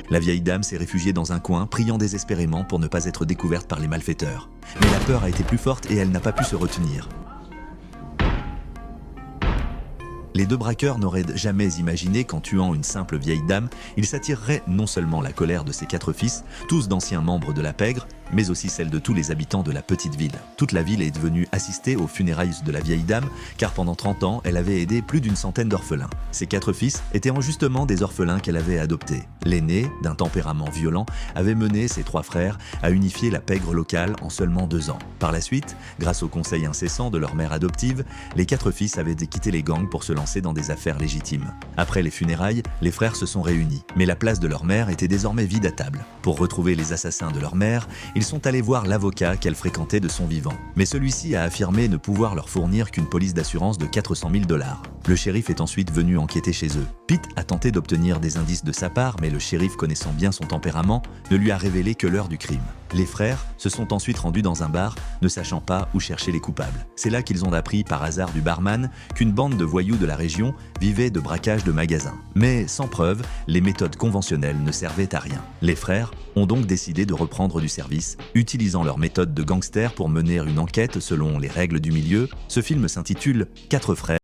La vieille dame s'est réfugiée dans un coin, priant désespérément pour ne pas être découverte par les malfaiteurs. Mais la peur a été plus forte et elle n'a pas pu se retenir. Les deux braqueurs n'auraient jamais imaginé qu'en tuant une simple vieille dame, ils s'attireraient non seulement la colère de ses 4 fils, tous d'anciens membres de la pègre, mais aussi celle de tous les habitants de la petite ville. Toute la ville est venue assister aux funérailles de la vieille dame, car pendant 30 ans, elle avait aidé plus d'une centaine d'orphelins. Ses 4 fils étaient justement des orphelins qu'elle avait adoptés. L'aîné, d'un tempérament violent, avait mené ses 3 frères à unifier la pègre locale en seulement 2 ans. Par la suite, grâce aux conseils incessants de leur mère adoptive, les 4 fils avaient quitté les gangs pour se lancer dans des affaires légitimes. Après les funérailles, les frères se sont réunis, mais la place de leur mère était désormais vide à table. Pour retrouver les assassins de leur mère, ils sont allés voir l'avocat qu'elle fréquentait de son vivant. Mais celui-ci a affirmé ne pouvoir leur fournir qu'une police d'assurance de 400 000 $. Le shérif est ensuite venu enquêter chez eux. Pete a tenté d'obtenir des indices de sa part, mais le shérif, connaissant bien son tempérament, ne lui a révélé que l'heure du crime. Les frères se sont ensuite rendus dans un bar, ne sachant pas où chercher les coupables. C'est là qu'ils ont appris par hasard du barman qu'une bande de voyous de la région vivait de braquage de magasins. Mais sans preuve, les méthodes conventionnelles ne servaient à rien. Les frères ont donc décidé de reprendre du service, utilisant leur méthode de gangster pour mener une enquête selon les règles du milieu. Ce film s'intitule 4 frères.